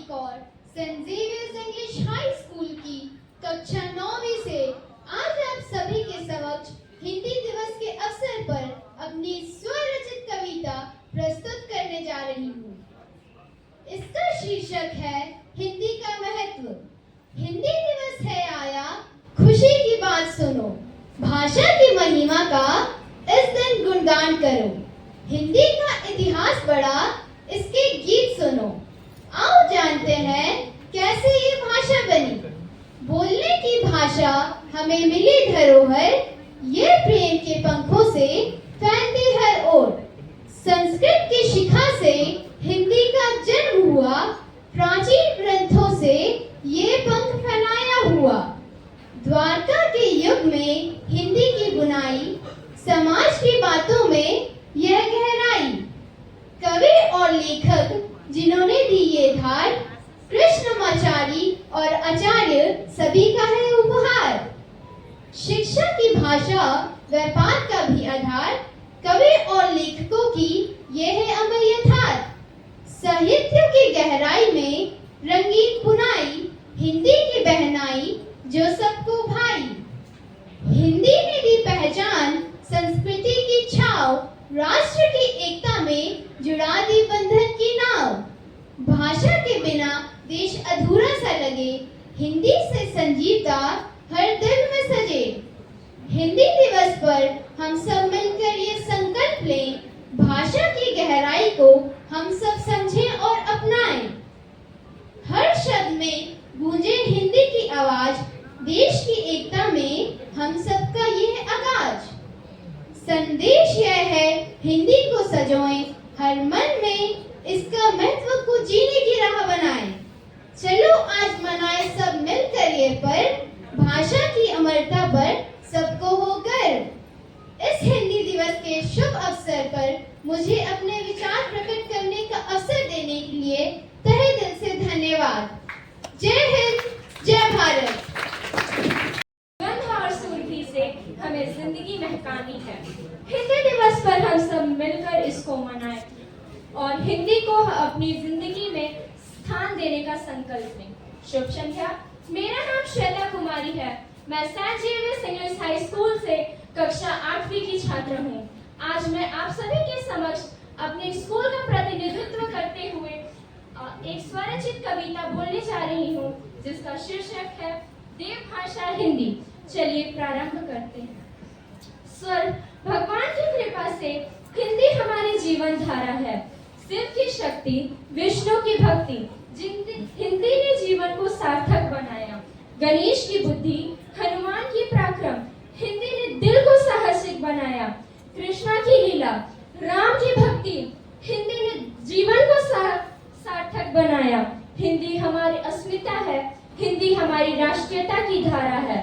Kaur saint Xavier's English high school की कक्षा 9वीं से आज आप सभी के समक्ष हिंदी दिवस के अवसर पर अपनी स्वरचित कविता प्रस्तुत करने जा रही हूँ। इसका शीर्षक है हिंदी का महत्व। हिंदी दिवस है आया, खुशी की बात सुनो, भाषा की महिमा का इस दिन गुणगान करो। हिंदी का इतिहास बड़ा, इसके गीत सुनो। आओ जानते हैं कैसे ये भाषा बनी। बोलने की भाषा हमें मिली धरोहर, ये प्रेम के पंखों से फैलती हर ओर। संस्कृत की शिखा से हिंदी का जन्म हुआ, प्राचीन ग्रंथों से ये पंख फैलाया हुआ। द्वारका के युग में हिंदी की बुनाई, समाज की बातों में यह गहराई। कवि और लेखक जिन्होंने दी ये धार, कृष्णमाचारी और आचार्य सभी का है उपहार। शिक्षा की भाषा व्यापार का भी आधार, कवि और लेखकों की ये है अमर यथार्थ। साहित्य की गहराई में रंगीन बुनाई, हिंदी की बहनाई जो सबको भाई। हिंदी ने दी पहचान, संस्कृति की छाव, राष्ट्र की एकता में जुड़ा दी बंधन की नाव। भाषा के बिना देश अधूरा सा लगे, हिंदी से संजीवता हर दिल में सजे। हिंदी दिवस पर हम सब मिलकर ये संकल्प लें, भाषा की गहराई को हम सब समझें और अपनाएं। हर शब्द में गूंजे हिंदी की आवाज, देश की एकता में हम सबका ये है आगाज। संदेश यह है हिंदी को सजोएं, हर मन में इसका महत्व को जीने की राह बनाएं। चलो आज मनाएं सब मिलकर ये पर्व, भाषा की अमरता पर सबको हो गर्व। इस हिंदी दिवस के शुभ अवसर पर मुझे अपने विचार प्रकट करने का अवसर देने के लिए तहे दिल से धन्यवाद। जय हिंद, जय भारत। गंध और सुरभि से हमें जिंदगी महकानी है। हिंदी दिवस पर हम सब मिलकर इसको मनाएं और हिंदी को अपनी जिंदगी में स्थान देने का संकल्प लें। शुभ संध्या। मेरा नाम श्वेता कुमारी है। मैं saint Xavier's English high school से कक्षा 8वीं की छात्र हूँ। आज मैं आप सभी के समक्ष अपने स्कूल का प्रतिनिधित्व करते हुए एक स्वरचित कविता बोलने जा रही हूँ, जिसका शीर्षक है देवभाषा हिंदी। चलिए प्रारंभ करते हैं। स्वर भगवान की कृपा से हिंदी हमारी जीवन धारा है। शिव की शक्ति, विष्णु की भक्ति, हिंदी ने जीवन को सार्थक बनाया। गणेश की बुद्धि, हनुमान की पराक्रम, हिंदी ने दिल को साहसिक बनाया। कृष्णा की लीला, राम की भक्ति, हिंदी ने जीवन को सार्थक बनाया। हिंदी हमारी अस्मिता है, हिंदी हमारी राष्ट्रीयता की धारा है।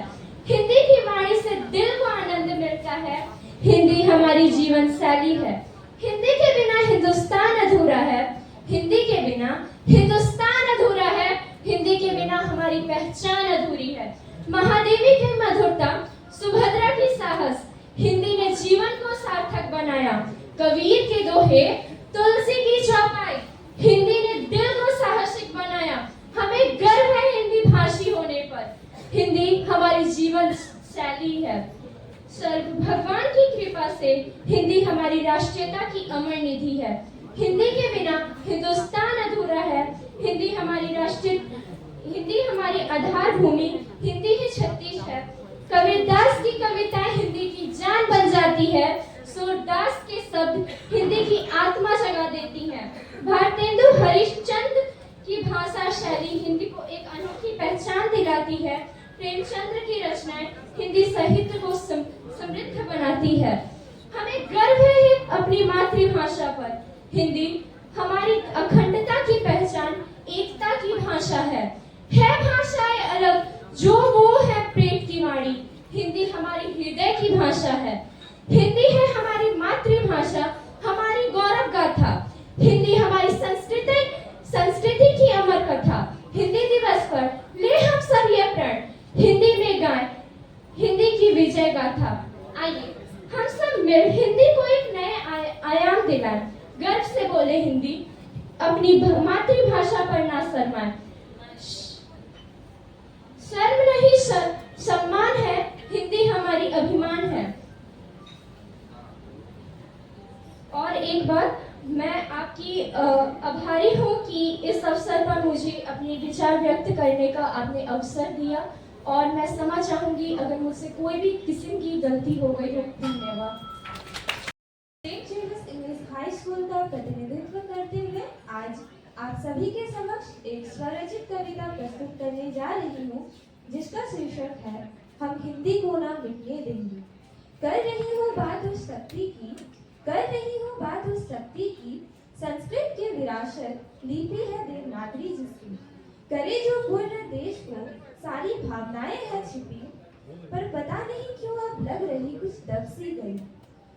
हिंदी की वाणी से दिल को आनंद मिलता है, हिंदी हमारी जीवन शैली है। हिंदी के बिना हिंदुस्तान अधूरा है, हिंदी के बिना हिंदुस्तान अधूरा है, हिंदी के बिना हमारी पहचान अधूरी है। महादेवी की मधुरता, सुभद्रा की साहस, हिंदी ने जीवन को सार्थक बनाया। कबीर के दोहे, तुलसी की चौपाई, हिंदी ने दिल को साहसिक बनाया। हमें गर्व है हिंदी भाषी होने पर, हिंदी हमारी जीवन शैली है। सर्व भगवान की कृपा से हिंदी हमारी राष्ट्रीयता की अमर निधि है। हिंदी के बिना हिंदुस्तान अधूरा है, हिंदी हमारी आधार भूमि, हिंदी ही छत्तीस है। कबीरदास की कविताएं हिंदी की जान बन जाती है। सूरदास के शब्द हिंदी की आत्मा जगा देती हैं। भारतेंदु हरिश्चंद्र की भाषा शैली हिंदी को एक अनोखी पहचान दिलाती है। प्रेमचंद्र की रचनाएं हिंदी साहित्य को समृद्ध बनाती है। हमें गर्व है अपनी मातृभाषा पर। हिंदी हमारी अखंडता की पहचान, एकता की भाषा है भाषाएं अलग जो वो है प्रेम की वाणी, हिंदी हमारी हृदय की भाषा है। हिंदी है हमारी मातृभाषा, हमारी गौरव गाथा, हिंदी हमारी संस्कृति की अमर कथा। हिंदी दिवस पर ले हम सब ये प्रण, हिंदी में गाएं हिंदी की विजय गाथा। आइए हम सब मिल हिंदी को एक नए आयाम दिलाएं। गर्व से बोले हिंदी, अपनी मातृभाषा पर ना शर्माएं। शर्म नहीं, सम्मान है। हिंदी हमारी अभिमान है। और एक बार मैं आपकी आभारी हूँ कि इस अवसर पर मुझे अपने विचार व्यक्त करने का आपने अवसर दिया, और मैं क्षमा चाहूंगी अगर मुझसे कोई भी किस्म की गलती हो गई हो। धन्यवाद। Saint Xavier's English high school का प्रतिनिधित्व करते हुए आज आप सभी के समक्ष एक स्वरचित कविता प्रस्तुत करने जा रही हूँ, जिसका शीर्षक है हम हिंदी को ना मिटने देंगे। कर रही हूँ बात उस शक्ति की, कर रही हूँ बात उस शक्ति की, संस्कृत की विरासत लिपि है देवनागरी जिसकी। करे जो पूर्ण देश को सारी भावनाएं है छिपी, पर पता नहीं क्यों अब लग रही कुछ दब सी गई।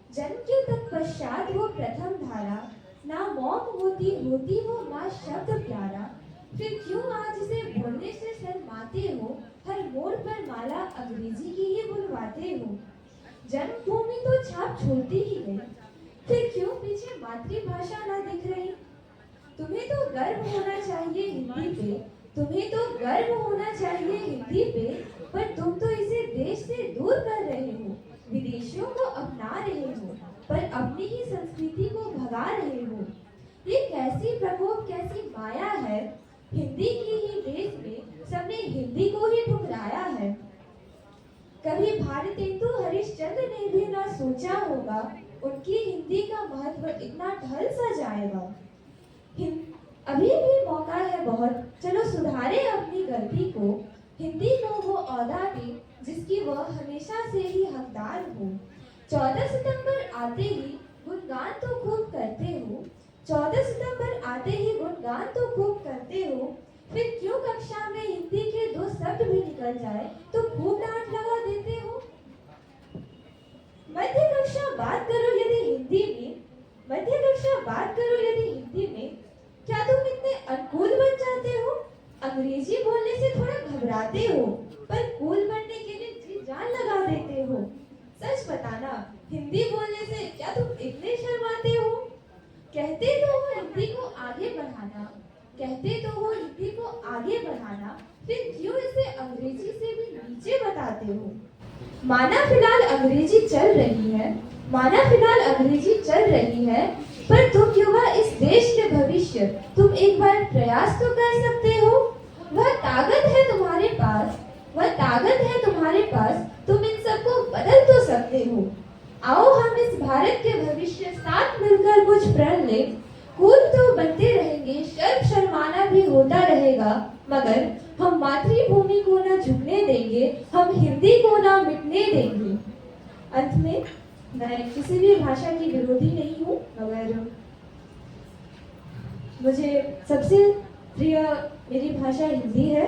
जन्म के तत्पश्चात वो प्रथम धारा, ना मौम होती होती वो माँ शब्द प्यारा। फिर क्यों आज इसे बोलने से शर्माते हो, हर मोड़ पर माला अंग्रेजी की ही बुलवाते हो। जन्मभूमि तो छाप छोड़ती ही गई, फिर क्यों पीछे मातृभाषा ना दिख रही। तुम्हें तो गर्व होना चाहिए हिंदी पे, तुम्हें तो गर्व होना चाहिए हिंदी पे, पर तुम तो इसे देश से दूर कर रहे हो। विदेशियों को अपना रहे हो, पर अपनी ही संस्कृति को भगा रहे हो। ये कैसी प्रकोप, कैसी माया है। हिंदी की ही देश में सबने हिंदी को ही ठुकराया है। कभी भारतेंदु हरिश्चंद्र ने भी ना सोचा होगा उनकी हिंदी का महत्व इतना ढल सा जाएगा। अभी भी मौका है बहुत, चलो सुधारे अपनी गलती को। हिंदी को वो औहदा दे जिसकी वह हमेशा से ही हकदार हो। 14 सितंबर आते ही गुणगान तो खूब करते हो, 14 सितंबर आते ही गुणगान तो खूब करते हो। फिर क्यों कक्षा में हिंदी के 2 शब्द भी निकल जाए तो खूब डांट लगा देते हो। मध्य कक्षा बात करो यदि हिंदी में, मध्य कक्षा बात करो यदि हिंदी में, क्या तुम इतने अनुकूल बन जाते हो। अंग्रेजी बोलने से थोड़ा घबराते हो, पर कूल बनने के लिए जी जान लगा देते हो। सच बताना, हिंदी बोलने से क्या तुम इतने शर्माते हो। कहते तो हो हिंदी को आगे बढ़ाना, कहते तो हो हिंदी को आगे बढ़ाना, फिर क्यों इसे अंग्रेजी से भी नीचे बताते हो। माना फिलहाल अंग्रेजी चल रही है, माना फिलहाल अंग्रेजी चल रही है, पर तुम युवा इस देश के भविष्य, तुम एक बार प्रयास तो कर सकते हो। वह ताकत है तुम्हारे पास, वह ताकत है तुम्हारे पास, तुम इन सबको बदल तो सकते हो। आओ हम इस भारत के भविष्य साथ मिलकर कुछ प्रण ले। कूल तो बनते रहेंगे, शर्माना भी होता रहेगा, मगर हम मातृभूमि को ना झुकने देंगे, हम हिंदी को ना मिटने देंगे। अंत में मैं किसी भी भाषा की विरोधी नहीं हूँ, मगर मुझे सबसे प्रिय मेरी भाषा हिंदी है।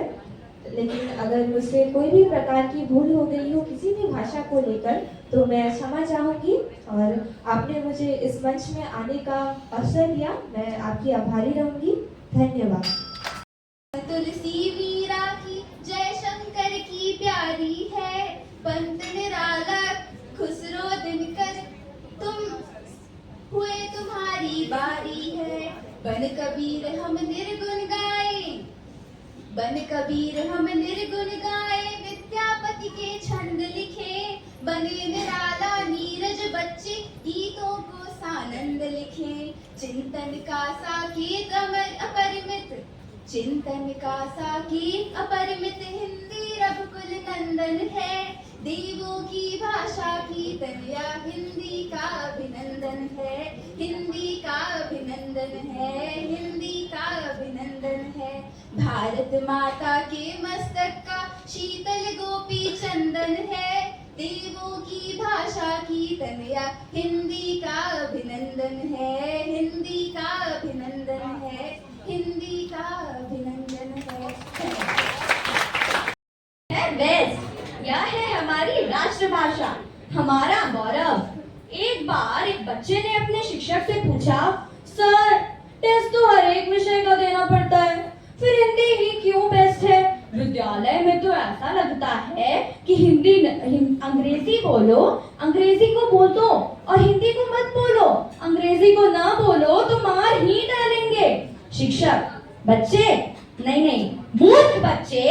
लेकिन अगर मुझसे कोई भी प्रकार की भूल हो गई हो किसी भी भाषा को लेकर, तो मैं क्षमा चाहूँगी। और आपने मुझे इस मंच में आने का अवसर दिया, मैं आपकी आभारी रहूँगी। धन्यवाद। तुलसी मीरा की जय शंकर की प्यारी है, पंत निराला खुसरो दिनकर तुम हुए तुम्हारी बारी है। बन कबीर हम निर्गुण गाए, बन कबीर हम निर्गुण गाए, विद्यापति के छंद लिखे। बने निराला नीरज बच्चे गीतों को सानंद लिखे। चिंतन का साकेत अमर अपरिमित, चिंतन का साकेत अपरिमित, हिंदी रघुकुल नंदन है। देवों की भाषा की तनया, हिंदी का अभिनंदन है, हिंदी का अभिनंदन है, हिंदी का अभिनंदन है। भारत माता के मस्तक का शीतल गोपी चंदन है। देवों की भाषा की तनया, हिंदी का अभिनंदन है, हिंदी का अभिनंदन है, हिंदी का अभिनंदन है। बेस्ट, यह है हमारी राष्ट्रभाषा, हमारा गौरव। एक बार एक बच्चे ने अपने शिक्षक से पूछा, सर टेस्ट तो हर एक विषय का देना पड़ता है, फिर हिंदी ही क्यों बेस्ट है। विद्यालय में तो ऐसा लगता है कि अंग्रेजी बोलो, अंग्रेजी को बोलो और हिंदी को मत बोलो, अंग्रेजी को ना बोलो तो मार ही डालेंगे। शिक्षक, बच्चे, नहीं नहीं, मूर्ख बच्चे,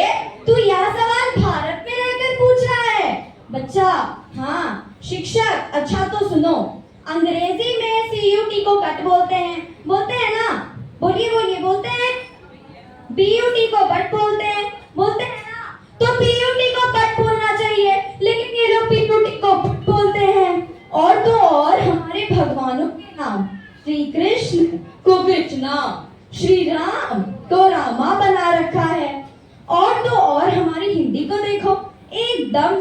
तू यह सवाल भारत में रहकर पूछ रहा है। बच्चा, हाँ। शिक्षक, अच्छा तो सुनो, अंग्रेजी में CUT को कट बोलते हैं ना? बोलिए बोलिए, बोलते हैं। BUT को बट बोलते हैं ना? तो PUT को कट बोलना चाहिए, लेकिन ये लोग PUT को बट बोलते हैं। और तो और हमारे भगवानों के नाम, श्री कृष्ण को कृष्णा, श्री राम को रामा बना रखा है। और तो और हमारी हिंदी को देखो, एकदम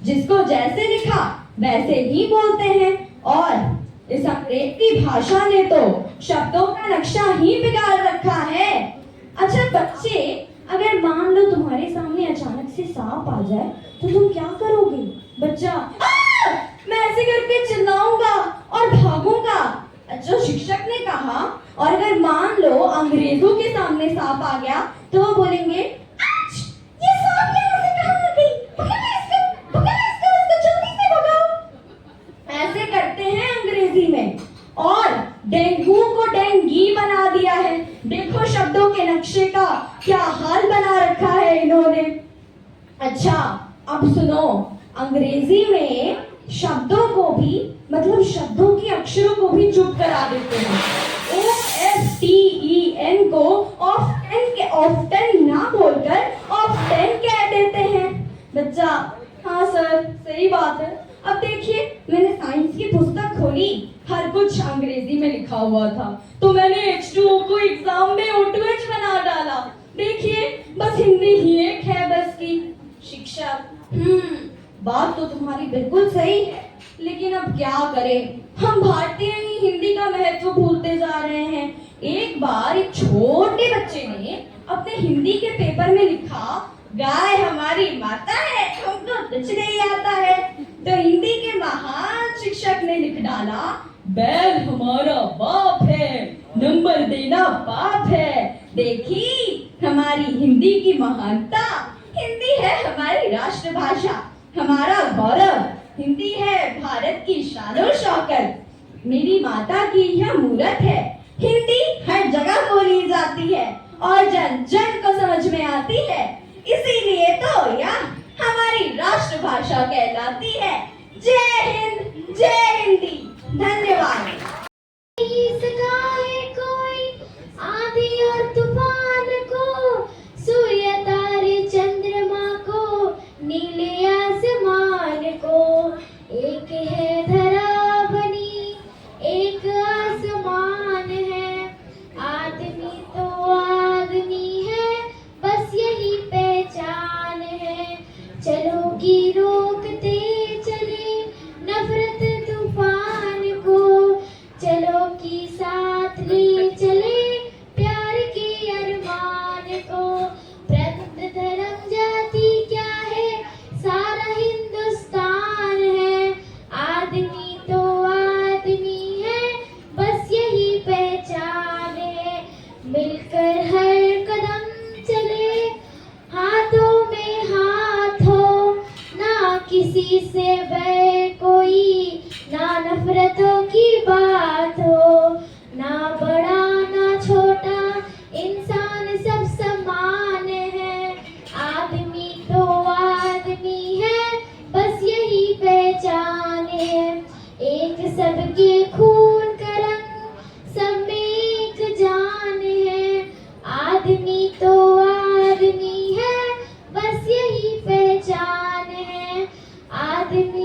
जिसको जैसे लिखा वैसे ही बोलते हैं। और इस अंग्रेजी भाषा ने तो शब्दों का नक्शा ही बिगाड़ रखा है। अच्छा बच्चे, अगर मान लो तुम्हारे सामने अचानक से सांप आ जाए तो तुम क्या करोगे? बच्चा, मैं ऐसे करके चिल्लाऊंगा और भागूंगा। अच्छा, शिक्षक ने कहा, और अगर मान लो अंग्रेजों के सामने सांप आ गया तो वो बोलेंगे, ये सांप यहाँ से कहाँ आ गई? पकड़ो इसको, जल्दी से भगाओ। ऐसे करते हैं अंग्रेजी में। और डेंगू को डेंगी बना दिया है। देखो शब्दों के नक्शे का क्या हाल बना रखा है इन्होंने। अच्छा, अब सुनो, अंग्रेजी में शब्दों को भी, मतलब शब्दों के अक्षरों को भी चुप करा देते हैं। OFTEN को ऑफ्टन ना बोलकर ऑफ्टन कह देते हैं। बच्चा, हाँ सर, सही बात है। अब देखिए, मैंने साइंस की पुस्तक खोली, हर कुछ अंग्रेजी में लिखा हुआ था, तो मैंने H2O को एग्जाम में O2H बना डाला। देखिए, बस हिंदी ही एक है बस की। शिक्षक, बात तो तुम्हारी बिल्कुल सही है, लेकिन अब क्या करें, हम भारतीय ही हिंदी का महत्व भूलते जा रहे हैं। एक बार एक छोटे बच्चे ने अपने हिंदी के पेपर में लिखा, गाय हमारी माता है, हमको कुछ नहीं आता है। तो हिंदी के महान शिक्षक ने लिख डाला, बैल हमारा बाप है, नंबर देना पाप है। देखी हमारी हिंदी की महानता। हिंदी है हमारी राष्ट्रभाषा, हमारा गौरव। हिंदी है भारत की शानो शौकत। मेरी माता की यह मूरत है। हिंदी हर जगह बोली जाती है और जन जन को समझ में आती है, इसीलिए तो यह हमारी राष्ट्रभाषा कहलाती है। जय हिंद, जय हिंदी। धन्यवाद। कोई आंधी और तूफान को, सूर्य तारे चंद्रमा को, नीले आसमान को, एक है धरा बनी, एक आसमान है। आदमी तो आदमी है, बस यही पहचान है। चलो की रोकते चले नफरत तूफान को, चलो की साथ ले चले प्यार के अरमान को। पंथ धर्म जाति क्या है, सारा हिंदुस्तान है। आदमी तो आदमी है, बस यही पहचान है। मिलकर हर कदम चले, हाथों में हाथ हो, ना किसी से बैर कोई, ना नफरतों की बात हो। ना बड़ा ना छोटा, इंसान सब समान है। आदमी तो आदमी है, बस यही पहचान है। एक सबके खून का रंग, सब में एक जान है। आदमी तो आदमी है, बस यही पहचान है। आदमी